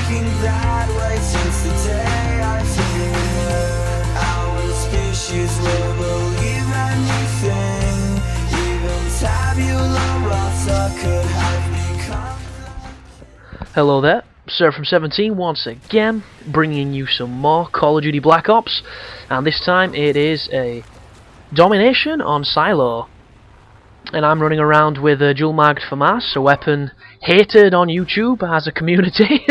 thinking that way since the day I figured our species will believe anything, even tabula rasa could have become. Hello there, Sir from 17 once again, bringing you some more Call of Duty Black Ops, and this time it is a domination on Silo. And I'm running around with a dual-magged FAMAS, a weapon hated on YouTube as a community.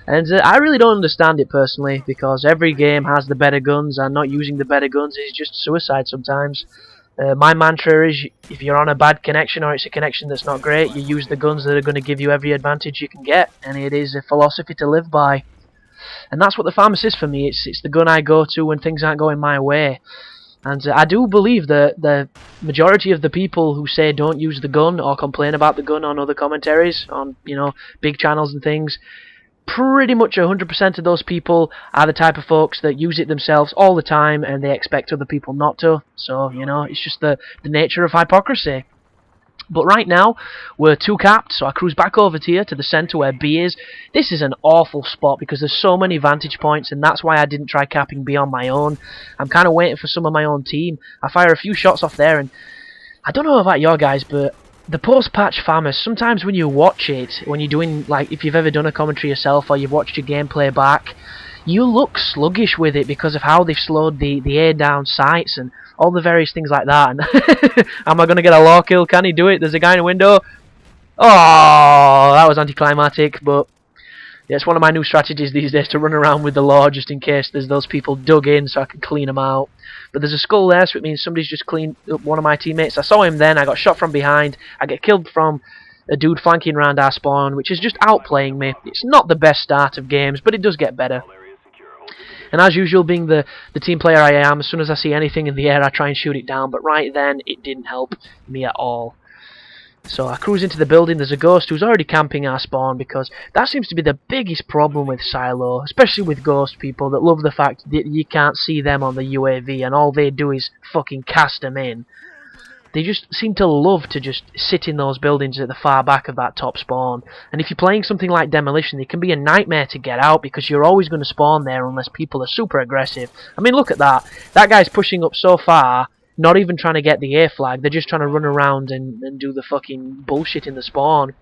And I really don't understand it personally, because every game has the better guns, and not using the better guns is just suicide sometimes. My mantra is, if you're on a bad connection or it's a connection that's not great, you use the guns that are going to give you every advantage you can get, and it is a philosophy to live by. And that's what the FAMAS is for me. It's the gun I go to when things aren't going my way. And I do believe that the majority of the people who say don't use the gun or complain about the gun on other commentaries, on, you know, big channels and things, pretty much 100% of those people are the type of folks that use it themselves all the time and they expect other people not to. So, you know, it's just the nature of hypocrisy. But right now, we're 2 capped, so I cruise back over here to the centre where B is. This is an awful spot because there's so many vantage points, and that's why I didn't try capping B on my own. I'm kind of waiting for some of my own team. I fire a few shots off there, and I don't know about your guys, but the post-patch FAMAS, sometimes when you watch it, when you're doing, like, if you've ever done a commentary yourself or you've watched your gameplay back, you look sluggish with it because of how they've slowed the air down sights and all the various things like that. And am I going to get a law kill? Can he do it? There's a guy in a window. Oh, that was anticlimactic, but yeah, it's one of my new strategies these days to run around with the law just in case there's those people dug in so I can clean them out. But there's a skull there, so it means somebody's just cleaned up one of my teammates. I saw him then, I got shot from behind, I get killed from a dude flanking around our spawn, which is just outplaying me. It's not the best start of games, but it does get better. And as usual, being the team player I am, as soon as I see anything in the air I try and shoot it down, but right then it didn't help me at all. So I cruise into the building. There's a ghost who's already camping our spawn, because that seems to be the biggest problem with Silo, especially with ghost people that love the fact that you can't see them on the UAV and all they do is fucking cast them in. They just seem to love to just sit in those buildings at the far back of that top spawn. And if you're playing something like Demolition, it can be a nightmare to get out because you're always going to spawn there unless people are super aggressive. I mean, look at that. That guy's pushing up so far, not even trying to get the A flag. They're just trying to run around and do the fucking bullshit in the spawn.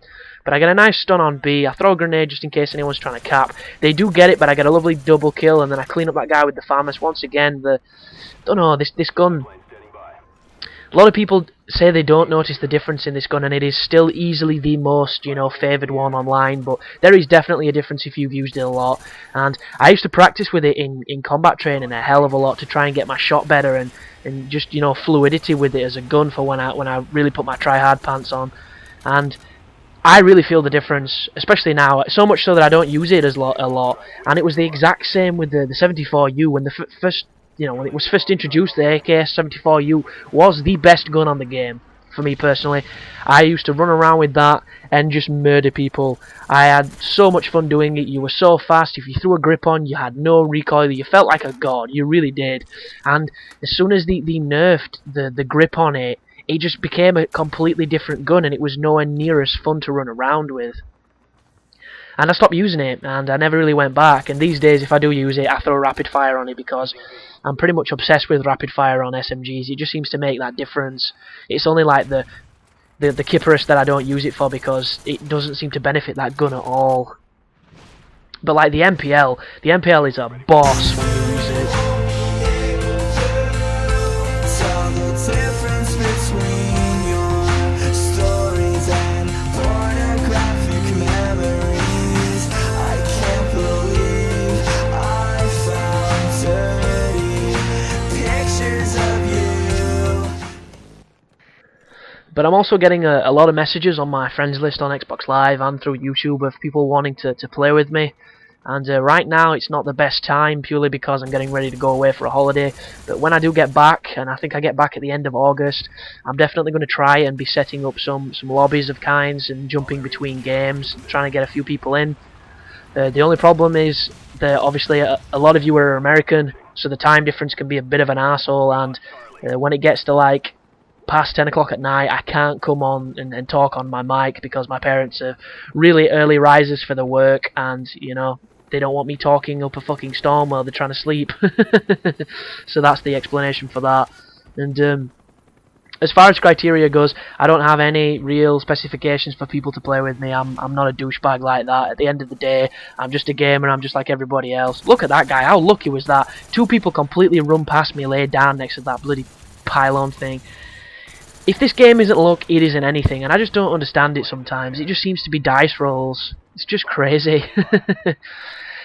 But I get a nice stun on B. I throw a grenade just in case anyone's trying to cap. They do get it, but I get a lovely double kill, and then I clean up that guy with the FAMAS. Once again, don't know, this gun. A lot of people say they don't notice the difference in this gun, and it is still easily the most, you know, favoured one online, but there is definitely a difference if you've used it a lot. And I used to practice with it in combat training a hell of a lot to try and get my shot better and just, you know, fluidity with it as a gun for when I really put my try-hard pants on. And I really feel the difference, especially now, so much so that I don't use it a lot. And it was the exact same with the 74U when the first... You know, when it was first introduced, the AK-74U was the best gun on the game, for me personally. I used to run around with that and just murder people. I had so much fun doing it. You were so fast. If you threw a grip on, you had no recoil. You felt like a god. You really did. And as soon as they nerfed the grip on it, it just became a completely different gun, and it was nowhere near as fun to run around with. And I stopped using it, and I never really went back. And these days, if I do use it, I throw rapid fire on it because I'm pretty much obsessed with rapid fire on SMGs. It just seems to make that difference. It's only like the Kipperus that I don't use it for because it doesn't seem to benefit that gun at all. But like the MPL is a boss when you use it. But I'm also getting a lot of messages on my friends list on Xbox Live and through YouTube of people wanting to play with me. And right now it's not the best time, purely because I'm getting ready to go away for a holiday. But when I do get back, and I think I get back at the end of August, I'm definitely going to try and be setting up some lobbies of kinds and jumping between games, trying to get a few people in. The only problem is that obviously a lot of you are American, so the time difference can be a bit of an arsehole, and when it gets to like past 10 o'clock at night, I can't come on and talk on my mic because my parents are really early risers for their work, and, you know, they don't want me talking up a fucking storm while they're trying to sleep. So that's the explanation for that. And as far as criteria goes, I don't have any real specifications for people to play with me. I'm not a douchebag like that. At the end of the day, I'm just a gamer. I'm just like everybody else. Look at that guy. How lucky was that? 2 people completely run past me, laid down next to that bloody pylon thing. If this game isn't luck, it isn't anything, and I just don't understand it sometimes. It just seems to be dice rolls. It's just crazy.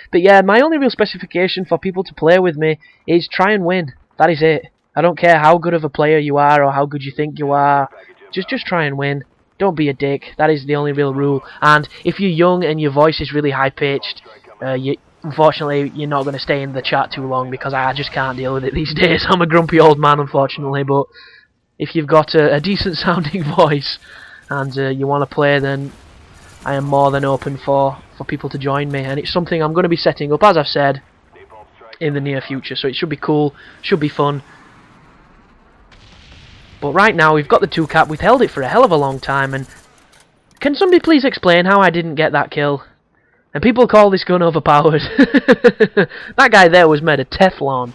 But yeah, my only real specification for people to play with me is try and win. That is it. I don't care how good of a player you are or how good you think you are. Just try and win. Don't be a dick. That is the only real rule. And if you're young and your voice is really high-pitched, unfortunately, you're not going to stay in the chat too long because I just can't deal with it these days. I'm a grumpy old man, unfortunately, but if you've got a decent-sounding voice and you want to play, then I am more than open for people to join me. And it's something I'm going to be setting up, as I've said, in the near future. So it should be cool, should be fun. But right now, we've got the 2-cap, we've held it for a hell of a long time, and can somebody please explain how I didn't get that kill? And people call this gun overpowered. That guy there was made of Teflon.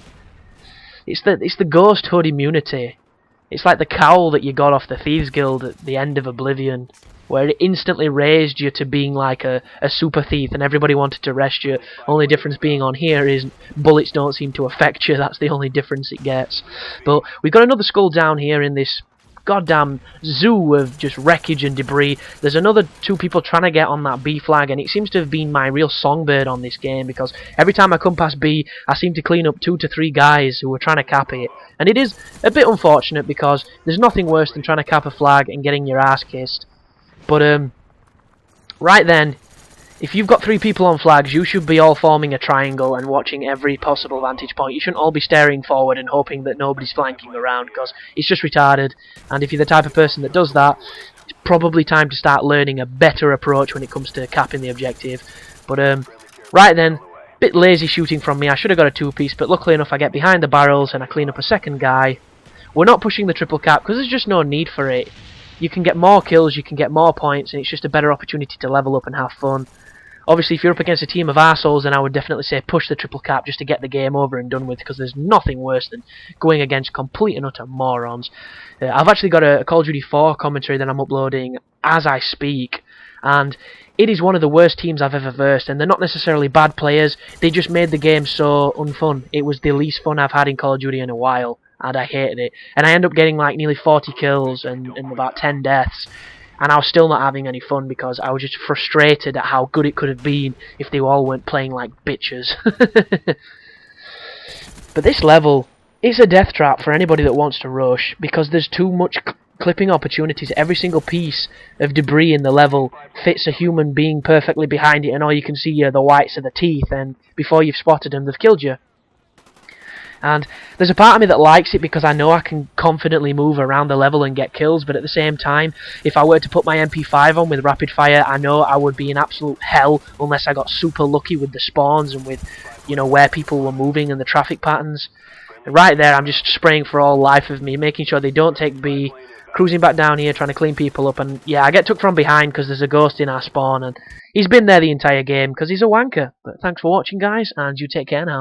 It's the ghost hood immunity. It's like the cowl that you got off the Thieves Guild at the end of Oblivion, where it instantly raised you to being like a super thief and everybody wanted to arrest you. Only difference being on here is bullets don't seem to affect you. That's the only difference it gets. But we've got another skull down here in this goddamn zoo of just wreckage and debris. There's another 2 people trying to get on that B flag, and it seems to have been my real songbird on this game, because every time I come past B, I seem to clean up 2 to 3 guys who are trying to cap it. And it is a bit unfortunate because there's nothing worse than trying to cap a flag and getting your ass kissed. But right then, if you've got 3 people on flags, you should be all forming a triangle and watching every possible vantage point. You shouldn't all be staring forward and hoping that nobody's flanking around, because it's just retarded. And if you're the type of person that does that, it's probably time to start learning a better approach when it comes to capping the objective. But right then, bit lazy shooting from me. I should have got a 2-piece, but luckily enough I get behind the barrels and I clean up a second guy. We're not pushing the triple cap because there's just no need for it. You can get more kills, you can get more points, and it's just a better opportunity to level up and have fun. Obviously, if you're up against a team of arseholes, then I would definitely say push the triple cap just to get the game over and done with, because there's nothing worse than going against complete and utter morons. I've actually got a Call of Duty 4 commentary that I'm uploading as I speak, and it is one of the worst teams I've ever versed, and they're not necessarily bad players, they just made the game so unfun. It was the least fun I've had in Call of Duty in a while, and I hated it. And I ended up getting like nearly 40 kills and about 10 deaths. And I was still not having any fun because I was just frustrated at how good it could have been if they all weren't playing like bitches. But this level is a death trap for anybody that wants to rush, because there's too much clipping opportunities. Every single piece of debris in the level fits a human being perfectly behind it, and all you can see are the whites of the teeth, and before you've spotted them, they've killed you. And there's a part of me that likes it because I know I can confidently move around the level and get kills, but at the same time, if I were to put my MP5 on with rapid fire, I know I would be in absolute hell unless I got super lucky with the spawns and with, you know, where people were moving and the traffic patterns. And right there, I'm just spraying for all life of me, making sure they don't take B, cruising back down here, trying to clean people up, and yeah, I get took from behind because there's a ghost in our spawn, and he's been there the entire game because he's a wanker. But thanks for watching, guys, and you take care now.